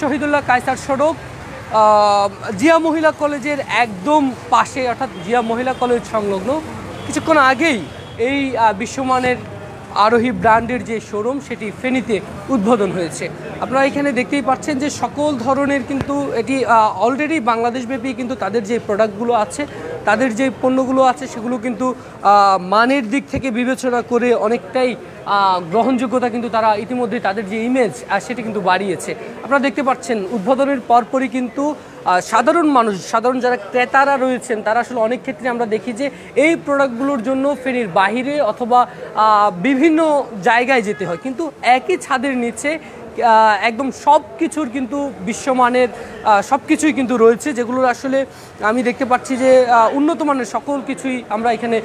শহীদুল্লাহ কায়সার সড়ক জিয়া মহিলা কলেজের একদম পাশে, অর্থাৎ জিয়া মহিলা কলেজ সংলগ্ন কিছুক্ষণ আগেই এই বিশ্বমানের আরোহী ব্র্যান্ডের যে শোরুম সেটি ফেনীতে উদ্বোধন হয়েছে। আপনারা এখানে দেখতেই পাচ্ছেন যে সকল ধরনের কিন্তু এটি অলরেডি বাংলাদেশব্যাপী কিন্তু তাদের যে প্রোডাক্টগুলো আছে, তাদের যে পণ্যগুলো আছে সেগুলো কিন্তু মানের দিক থেকে বিবেচনা করে অনেকটাই গ্রহণযোগ্যতা কিন্তু তারা ইতিমধ্যে তাদের যে ইমেজ সেটি কিন্তু বাড়িয়েছে। আপনারা দেখতে পাচ্ছেন উদ্বোধনের পরপরই কিন্তু সাধারণ মানুষ, সাধারণ যারা ক্রেতারা রয়েছেন তারা আসলে অনেক ক্ষেত্রে আমরা দেখি যে এই প্রোডাক্টগুলোর জন্য ফেনীর বাহিরে অথবা বিভিন্ন জায়গায় যেতে হয়, কিন্তু একই ছাদের নিচে একদম সব কিছুর কিন্তু বিশ্বমানের সব কিছুই কিন্তু রয়েছে, যেগুলোর আসলে আমি দেখতে পাচ্ছি যে উন্নত মানের সকল কিছুই আমরা এখানে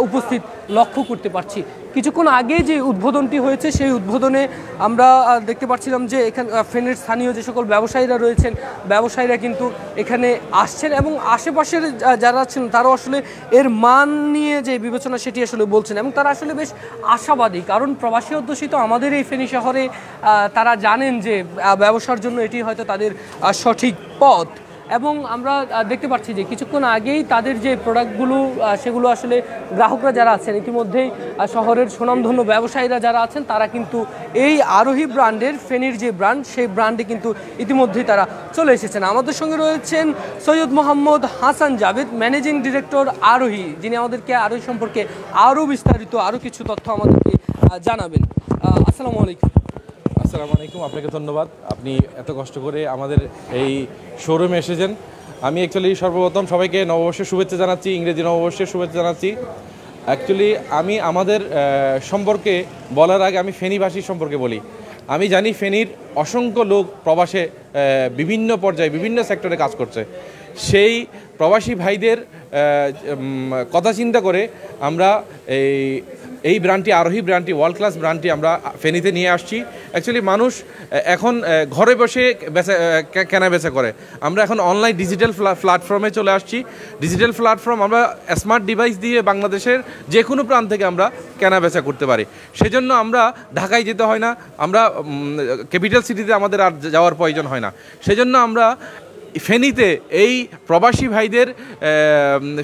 উপস্থিত লক্ষ্য করতে পারছি। কিছুক্ষণ আগে যে উদ্বোধনটি হয়েছে সেই উদ্বোধনে আমরা দেখতে পাচ্ছিলাম যে এখানে ফেনীর স্থানীয় যে সকল ব্যবসায়ীরা রয়েছেন, ব্যবসায়ীরা কিন্তু এখানে আসছেন এবং আশেপাশের যারা আছেন তারাও আসলে এর মান নিয়ে যে বিবেচনা সেটি আসলে বলছেন এবং তারা আসলে বেশ আশাবাদী, কারণ প্রবাসী অধ্যুষিত আমাদের এই ফেনী শহরে তারা জানেন যে ব্যবসার জন্য এটি হয়তো তাদের সঠিক পথ। এবং আমরা দেখতে পাচ্ছি যে কিছুক্ষণ আগেই তাদের যে প্রোডাক্টগুলো সেগুলো আসলে গ্রাহকরা যারা আছেন ইতিমধ্যেই শহরের সুনামধন্য ব্যবসায়ীরা যারা আছেন তারা কিন্তু এই আরোহী ব্র্যান্ডের ফেনীর যে ব্র্যান্ড সেই ব্র্যান্ডে কিন্তু ইতিমধ্যেই তারা চলে এসেছেন। আমাদের সঙ্গে রয়েছেন সৈয়দ মোহাম্মদ হাসান জাভেদ, ম্যানেজিং ডিরেক্টর আরোহী, যিনি আমাদেরকে আরোহী সম্পর্কে আরও বিস্তারিত আরও কিছু তথ্য আমাদেরকে জানাবেন। আসসালামু আলাইকুম। আসসালামু আলাইকুম, আপনাকে ধন্যবাদ। আপনি এত কষ্ট করে আমাদের এই শোরুমে এসেছেন। আমি অ্যাকচুয়ালি সর্বপ্রথম সবাইকে নববর্ষের শুভেচ্ছা জানাচ্ছি, ইংরেজি নববর্ষের শুভেচ্ছা জানাচ্ছি। অ্যাকচুয়ালি আমি আমাদের সম্পর্কে বলার আগে আমি ফেনীবাসী সম্পর্কে বলি। আমি জানি ফেনীর অসংখ্য লোক প্রবাসে বিভিন্ন পর্যায়ে বিভিন্ন সেক্টরে কাজ করছে। সেই প্রবাসী ভাইদের কথা চিন্তা করে আমরা এই ব্র্যান্ডটি, আরোহী ব্র্যান্ডটি, ওয়ার্ল্ড ক্লাস ব্র্যান্ডটি আমরা ফেনীতে নিয়ে আসছি। অ্যাকচুয়ালি মানুষ এখন ঘরে বসে কেনা বেচা করে, আমরা এখন অনলাইন ডিজিটাল প্ল্যাটফর্মে চলে আসছি। ডিজিটাল প্ল্যাটফর্ম আমরা স্মার্ট ডিভাইস দিয়ে বাংলাদেশের যে কোনো প্রান্ত থেকে আমরা কেনা বেচা করতে পারি। সেজন্য আমরা ঢাকায় যেতে হয় না, আমরা ক্যাপিটাল সিটিতে আমাদের আর যাওয়ার প্রয়োজন হয় না। সেজন্য আমরা ফেনীতে এই প্রবাসী ভাইদের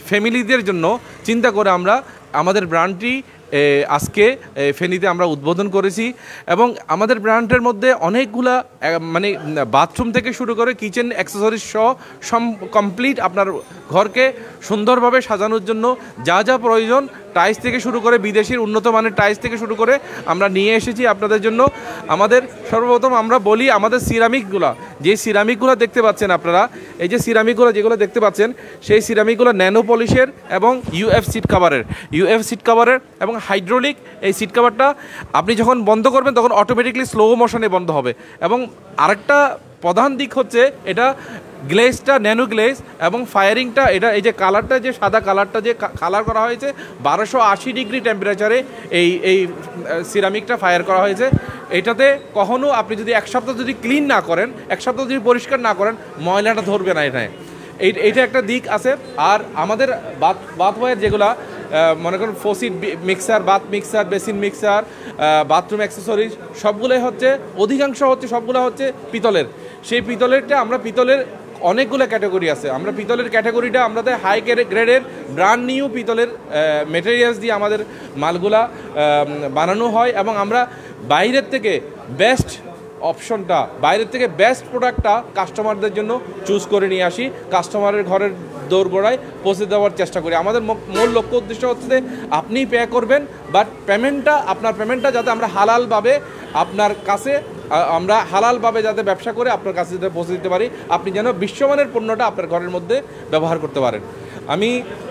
ফ্যামিলিদের জন্য চিন্তা করে আমরা আমাদের ব্র্যান্ডটি আজকে ফেনীতে আমরা উদ্বোধন করেছি। এবং আমাদের ব্র্যান্ডের মধ্যে অনেকগুলা মানে বাথরুম থেকে শুরু করে কিচেন অ্যাক্সেসরিজ সহ কমপ্লিট আপনার ঘরকে সুন্দরভাবে সাজানোর জন্য যা যা প্রয়োজন, টাইলস থেকে শুরু করে বিদেশির উন্নত মানের টাইলস থেকে শুরু করে আমরা নিয়ে এসেছি আপনাদের জন্য। আমাদের সর্বপ্রথম আমরা বলি আমাদের সিরামিকগুলো, যে সিরামিকগুলো দেখতে পাচ্ছেন আপনারা, এই যে সিরামিকগুলো যেগুলো দেখতে পাচ্ছেন সেই সিরামিকগুলো ন্যানো পলিশের এবং ইউএফ সিট কাভারের এবং হাইড্রোলিক। এই সিট কাভারটা আপনি যখন বন্ধ করবেন তখন অটোমেটিকলি স্লো মোশনে বন্ধ হবে। এবং আরেকটা প্রধান দিক হচ্ছে এটা গ্লেজটা ন্যানো গ্লেজ এবং ফায়ারিংটা, এটা এই যে কালারটা, যে সাদা কালারটা যে কালার করা হয়েছে 1280 ডিগ্রি টেম্পারেচারে এই সিরামিকটা ফায়ার করা হয়েছে। এটাতে কখনও আপনি যদি এক সপ্তাহ যদি ক্লিন না করেন, এক সপ্তাহ যদি পরিষ্কার না করেন, ময়লাটা ধরবে না এখানে। এইটা একটা দিক আছে। আর আমাদের বাথওয়্যার যেগুলা মনে করুন faucet mixer, bath mixer, basin mixer, bathroom accessories সবগুলোই হচ্ছে, অধিকাংশ হচ্ছে সবগুলো হচ্ছে পিতলের। সেই পিতলেরটা আমরা পিতলের অনেকগুলো ক্যাটাগরি আছে। আমরা পিতলের ক্যাটাগরিটা আমাদের হাই গ্রেডের ব্র্যান্ড নিউ পিতলের মেটেরিয়ালস দিয়ে আমাদের মালগুলা বানানো হয়। এবং আমরা বাইরের থেকে বেস্ট অপশনটা, বাইরের থেকে বেস্ট প্রোডাক্টটা কাস্টমারদের জন্য চুজ করে নিয়ে আসি, কাস্টমারের ঘরের দোরগোড়ায় পৌঁছে দেওয়ার চেষ্টা করি। আমাদের মূল লক্ষ্য উদ্দেশ্য হচ্ছে যে আপনি পে করবেন, বাট আপনার পেমেন্টটা যাতে আমরা হালালভাবে আপনার কাছে, আমরা হালালভাবে যাতে ব্যবসা করে আপনার কাছে যাতে পৌঁছে দিতে পারি, আপনি যেন বিশ্বমানের পণ্যটা আপনার ঘরের মধ্যে ব্যবহার করতে পারেন। আমি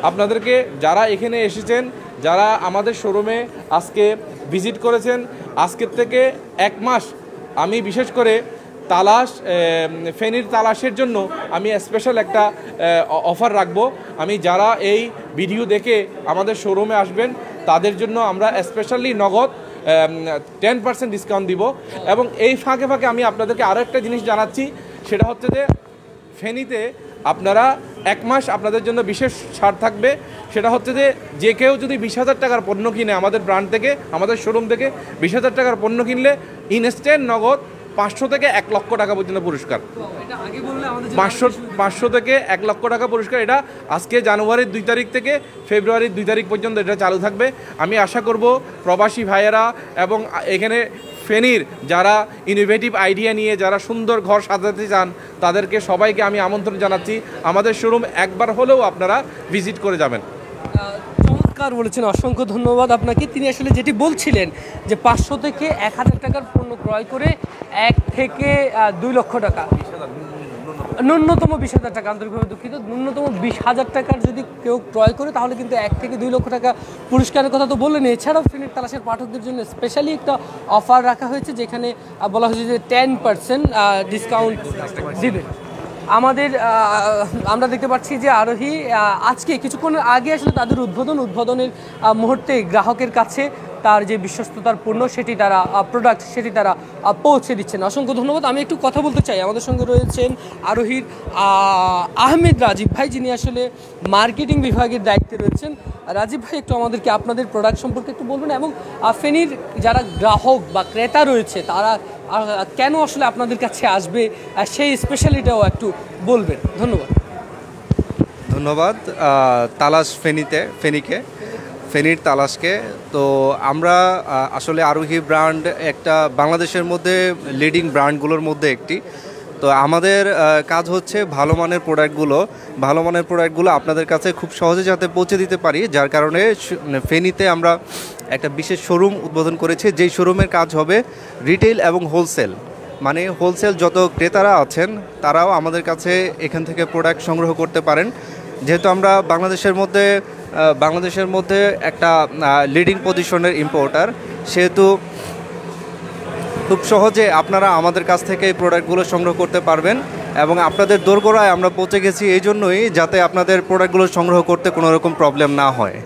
আপনাদেরকে, যারা এখানে এসেছেন, যারা আমাদের শোরুমে আজকে ভিজিট করেছেন, আজকের থেকে 1 মাস আমি বিশেষ করে ফেনীর তালাশের জন্য আমি স্পেশাল একটা অফার রাখবো। আমি যারা এই ভিডিও দেখে আমাদের শোরুমে আসবেন তাদের জন্য আমরা স্পেশালি নগদ 10% ডিসকাউন্ট দিব। এবং এই ফাঁকে ফাঁকে আমি আপনাদেরকে আরও একটা জিনিস জানাচ্ছি, সেটা হচ্ছে যে ফেনীতে আপনারা 1 মাস আপনাদের জন্য বিশেষ ছাড় থাকবে। সেটা হচ্ছে যে কেউ যদি 20,000 টাকার পণ্য কিনে আমাদের ব্র্যান্ড থেকে, আমাদের শোরুম থেকে 20,000 টাকার পণ্য কিনলে ইনস্ট্যান্ট নগদ 500 থেকে 1 লক্ষ টাকা পর্যন্ত পুরস্কার। এটা আগে বললে আমাদের 500 থেকে 1 লক্ষ টাকা পুরস্কার। এটা আজকে জানুয়ারির 2 তারিখ থেকে ফেব্রুয়ারির 2 তারিখ পর্যন্ত এটা চালু থাকবে। আমি আশা করব প্রবাসী ভাইয়েরা এবং এখানে ফেনীর যারা ইনোভেটিভ আইডিয়া নিয়ে যারা সুন্দর ঘর সাজাতে চান তাদেরকে সবাইকে আমি আমন্ত্রণ জানাচ্ছি, আমাদের শোরুম একবার হলেও আপনারা ভিজিট করে যাবেন। চমৎকার বলেছেন, অসংখ্য ধন্যবাদ আপনাকে। তিনি আসলে যেটি বলছিলেন যে 500 থেকে 1000 টাকার পণ্য ক্রয় করে 1 থেকে 2 লক্ষ টাকা, ন্যূনতম 20,000 টাকা, আন্তরিকভাবে দুঃখিত, ন্যূনতম 20,000 টাকার যদি কেউ ক্রয় করে তাহলে কিন্তু 1 থেকে 2 লক্ষ টাকা পুরস্কারের কথা তো বললেন। এছাড়াও ফেনীর তালাশের পাঠকদের জন্য স্পেশালি একটা অফার রাখা হয়েছে, যেখানে বলা হয়েছে যে 10% ডিসকাউন্ট দিবে। আমাদের আমরা দেখতে পাচ্ছি যে আরোহী আজকে কিছুক্ষণ আগে আসলে তাদের উদ্বোধনের মুহূর্তে গ্রাহকের কাছে তার যে বিশ্বস্ততার পণ্য সেটি তারা প্রোডাক্ট সেটি তারা পৌঁছে দিচ্ছেন। অসংখ্য ধন্যবাদ। আমি একটু কথা বলতে চাই, আমাদের সঙ্গে রয়েছেন আরোহীর আহমেদ রাজীব ভাই, যিনি আসলে মার্কেটিং বিভাগের দায়িত্বে রয়েছেন। রাজীব ভাই, একটু আমাদেরকে আপনাদের প্রোডাক্ট সম্পর্কে একটু বলবেন এবং ফেনীর যারা গ্রাহক বা ক্রেতা রয়েছে তারা কেন আসলে আপনাদের কাছে আসবে সেই স্পেশালিটাও একটু বলবেন। ধন্যবাদ। ধন্যবাদ তালাশ ফেনীকে, ফেনীর তালাশকে। তো আমরা আসলে আরোহী ব্র্যান্ড একটা বাংলাদেশের মধ্যে লিডিং ব্র্যান্ডগুলোর মধ্যে একটি। তো আমাদের কাজ হচ্ছে ভালো মানের প্রোডাক্টগুলো আপনাদের কাছে খুব সহজে যাতে পৌঁছে দিতে পারি, যার কারণে ফেনীতে আমরা একটা বিশেষ শোরুম উদ্বোধন করেছি, যেই শোরুমের কাজ হবে রিটেল এবং হোলসেল। মানে হোলসেল যত ক্রেতারা আছেন তারাও আমাদের কাছে এখান থেকে প্রোডাক্ট সংগ্রহ করতে পারেন। যেহেতু আমরা বাংলাদেশের মধ্যে একটা লিডিং পজিশনের ইম্পোর্টার, সেহেতু খুব সহজে আপনারা আমাদের কাছ থেকে এই প্রোডাক্টগুলো সংগ্রহ করতে পারবেন। এবং আপনাদের দোরগোড়ায় আমরা পৌঁছে গেছি এই জন্যই, যাতে আপনাদের প্রোডাক্টগুলো সংগ্রহ করতে কোনো রকম প্রবলেম না হয়।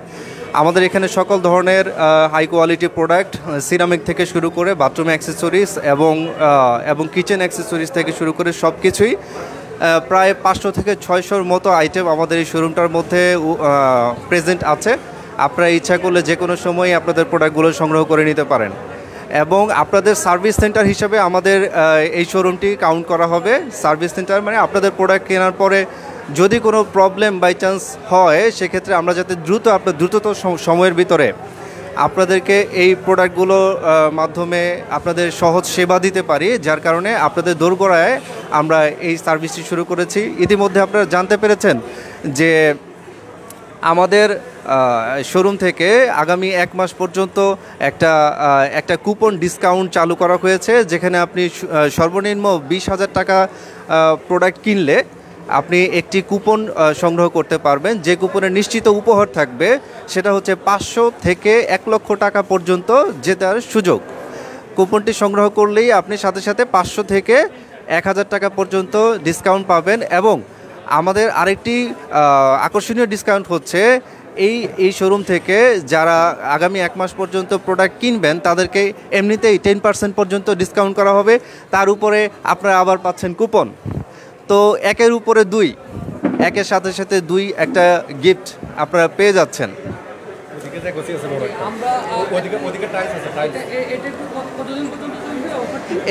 আমাদের এখানে সকল ধরনের হাই কোয়ালিটি প্রোডাক্ট, সিরামিক থেকে শুরু করে বাথরুম অ্যাক্সেসরিজ এবং কিচেন অ্যাক্সেসরিজ থেকে শুরু করে সব কিছুই প্রায় 500 থেকে 600-র মতো আইটেম আমাদের এই শোরুমটার মধ্যে প্রেজেন্ট আছে। আপনারা ইচ্ছা করলে যে কোনো সময় আপনাদের প্রোডাক্টগুলো সংগ্রহ করে নিতে পারেন। এবং আপনাদের সার্ভিস সেন্টার হিসেবে আমাদের এই শোরুমটি কাউন্ট করা হবে। সার্ভিস সেন্টার মানে আপনাদের প্রোডাক্ট কেনার পরে যদি কোনো প্রবলেম বাই চান্স হয়, সেক্ষেত্রে আমরা যাতে দ্রুততর সময়ের ভিতরে আপনাদেরকে এই প্রোডাক্টগুলোর মাধ্যমে আপনাদের সহজ সেবা দিতে পারি, যার কারণে আপনাদের দোরগোড়ায় আমরা এই সার্ভিসটি শুরু করেছি। ইতিমধ্যে আপনারা জানতে পেরেছেন যে আমাদের শোরুম থেকে আগামী 1 মাস পর্যন্ত একটা কুপন ডিসকাউন্ট চালু করা হয়েছে, যেখানে আপনি সর্বনিম্ন 20,000 টাকা প্রোডাক্ট কিনলে আপনি একটি কুপন সংগ্রহ করতে পারবেন। যে কুপনের নিশ্চিত উপহার থাকবে সেটা হচ্ছে 500 থেকে 1 লক্ষ টাকা পর্যন্ত জেতার সুযোগ। কুপনটি সংগ্রহ করলেই আপনি সাথে সাথে 500 থেকে 1,000 টাকা পর্যন্ত ডিসকাউন্ট পাবেন। এবং আমাদের আরেকটি আকর্ষণীয় ডিসকাউন্ট হচ্ছে এই শোরুম থেকে যারা আগামী 1 মাস পর্যন্ত প্রোডাক্ট কিনবেন তাদেরকে এমনিতেই 10% পর্যন্ত ডিসকাউন্ট করা হবে। তার উপরে আপনারা আবার পাচ্ছেন কুপন। তো 1-এর উপরে 2, 1-এর সাথে সাথে 2 একটা গিফট আপনারা পেয়ে যাচ্ছেন।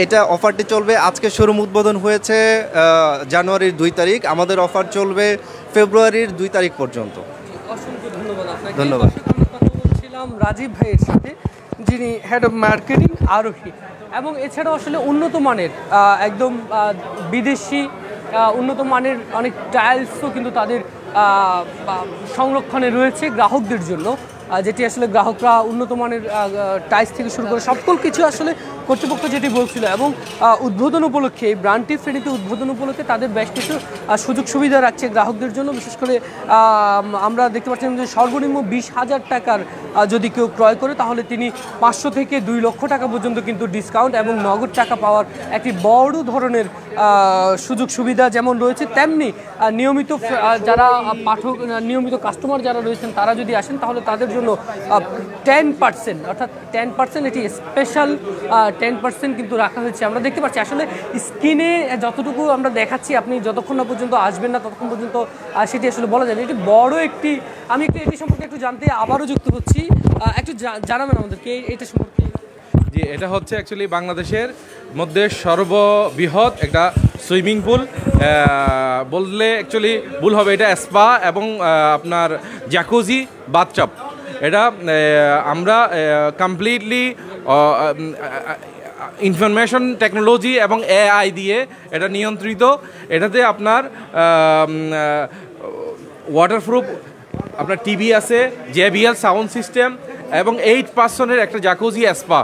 এটা অফারটি চলবে, আজকে শোরুম উদ্বোধন হয়েছে জানুয়ারির 2 তারিখ, আমাদের অফার চলবে ফেব্রুয়ারির 2 তারিখ পর্যন্ত। অসংখ্য ধন্যবাদ আপনাকে। ধন্যবাদ। কথা বলছিলাম রাজীব ভাইয়ের সাথে, যিনি হেড অফ মার্কেটিং আরোহী, এবং এছাড়াও আসলে উন্নত মানের একদম বিদেশি উন্নত মানের অনেক টাইলসও কিন্তু তাদের সংরক্ষণে রয়েছে গ্রাহকদের জন্য, যেটি আসলে গ্রাহকরা উন্নত মানের টাইলস থেকে শুরু করে সকল কিছু আসলে কর্তৃপক্ষ যেটি বলছিল। এবং উদ্বোধন উপলক্ষে এই ব্র্যান্ডটি ফেনীতে উদ্বোধন উপলক্ষে তাদের বেশ কিছু সুযোগ সুবিধা রাখছে গ্রাহকদের জন্য। বিশেষ করে আমরা দেখতে পাচ্ছি যে সর্বনিম্ন 20,000 টাকার যদি কেউ ক্রয় করে তাহলে তিনি 500 থেকে 2 লক্ষ টাকা পর্যন্ত কিন্তু ডিসকাউন্ট এবং নগদ টাকা পাওয়ার একটি বড় ধরনের সুযোগ সুবিধা যেমন রয়েছে, তেমনি নিয়মিত যারা নিয়মিত কাস্টমার যারা রয়েছেন তারা যদি আসেন তাহলে তাদের জন্য 10%, অর্থাৎ 10% এটি স্পেশাল 10% কিন্তু রাখা হয়েছে। আমরা দেখতে পাচ্ছি আসলে স্ক্রিনে যতটুকু আমরা দেখাচ্ছি, আপনি যতক্ষণ না পর্যন্ত আসবেন না ততক্ষণ পর্যন্ত সেটি আসলে বলা যাবে। এটি বড় একটি, আমি এটি সম্পর্কে একটু জানতে আবারও যুক্ত হচ্ছি, একটু জানাবেন আমাদেরকে এটা সম্পর্কে। জি, এটা হচ্ছে অ্যাকচুয়ালি বাংলাদেশের মধ্যে সর্ববৃহৎ একটা সুইমিং পুল বললে অ্যাকচুয়ালি ভুল হবে। এটা স্পা এবং আপনার জ্যাকুজি বাথটাব। এটা আমরা কমপ্লিটলি ইনফরমেশন টেকনোলজি এবং এআই দিয়ে এটা নিয়ন্ত্রিত। এটাতে আপনার ওয়াটারপ্রুফ আপনার টিভি আছে, JBL সাউন্ড সিস্টেম এবং 8 পার্সনের একটা জাকুজি স্পা।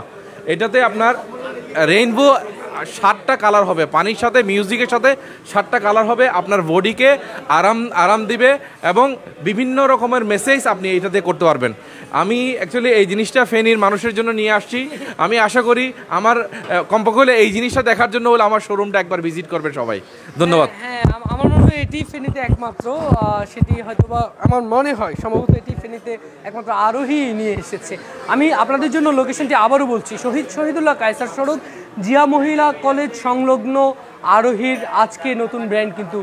এটাতে আপনার রেইনবো 7টা কালার হবে, পানির সাথে মিউজিকের সাথে 7টা কালার হবে। আপনার বডিকে আরাম দিবে এবং বিভিন্ন রকমের মেসেজ আপনি এইটাতে করতে পারবেন। আমি অ্যাকচুয়ালি এই জিনিসটা ফেনীর মানুষের জন্য নিয়ে আসছি। আমি আশা করি আমার কমপক্ষে হলে এই জিনিসটা দেখার জন্য হলে আমার শোরুমটা একবার ভিজিট করবে সবাই। ধন্যবাদ। হ্যাঁ, আমার মনে হয় এটি ফেনীতে একমাত্র, সেটি হয়তো বা আমার মনে হয় সম্ভবত এটি ফেনীতে একমাত্র আরোহী নিয়ে এসেছে। আমি আপনাদের জন্য লোকেশনটি আবারও বলছি, শহীদুল্লাহ কায়সার সড়ক, জিয়া মহিলা কলেজ সংলগ্ন আরোহীর আজকে নতুন ব্র্যান্ড কিন্তু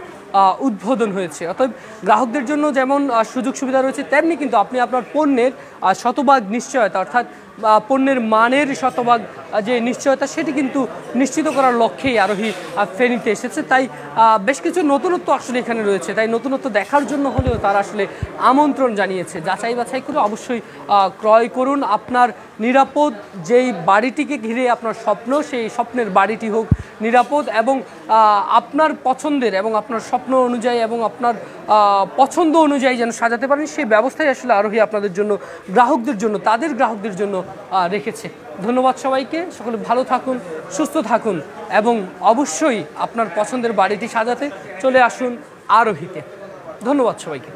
উদ্বোধন হয়েছে। অতএব গ্রাহকদের জন্য যেমন সুযোগ সুবিধা রয়েছে, তেমনি কিন্তু আপনি আপনার পণ্যের শতভাগ নিশ্চয়তা, অর্থাৎ পণ্যের মানের শতভাগ যে নিশ্চয়তা, সেটি কিন্তু নিশ্চিত করার লক্ষ্যেই আরোহী ফেনীতে এসেছে। তাই বেশ কিছু নতুনত্ব আসলে এখানে রয়েছে, তাই নতুনত্ব দেখার জন্য হলেও তারা আসলে আমন্ত্রণ জানিয়েছে। যাচাই বাছাই করে অবশ্যই ক্রয় করুন। আপনার নিরাপদ যেই বাড়িটিকে ঘিরে আপনার স্বপ্ন, সেই স্বপ্নের বাড়িটি হোক নিরাপদ এবং আপনার পছন্দের এবং আপনার স্বপ্ন অনুযায়ী এবং আপনার পছন্দ অনুযায়ী যেন সাজাতে পারেন, সেই ব্যবস্থাই আসলে আরোহী আপনাদের জন্য, গ্রাহকদের জন্য, তাদের গ্রাহকদের জন্য রেখেছে। ধন্যবাদ সবাইকে। সকলে ভালো থাকুন, সুস্থ থাকুন এবং অবশ্যই আপনার পছন্দের বাড়িটি সাজাতে চলে আসুন আরোহীতে। ধন্যবাদ সবাইকে।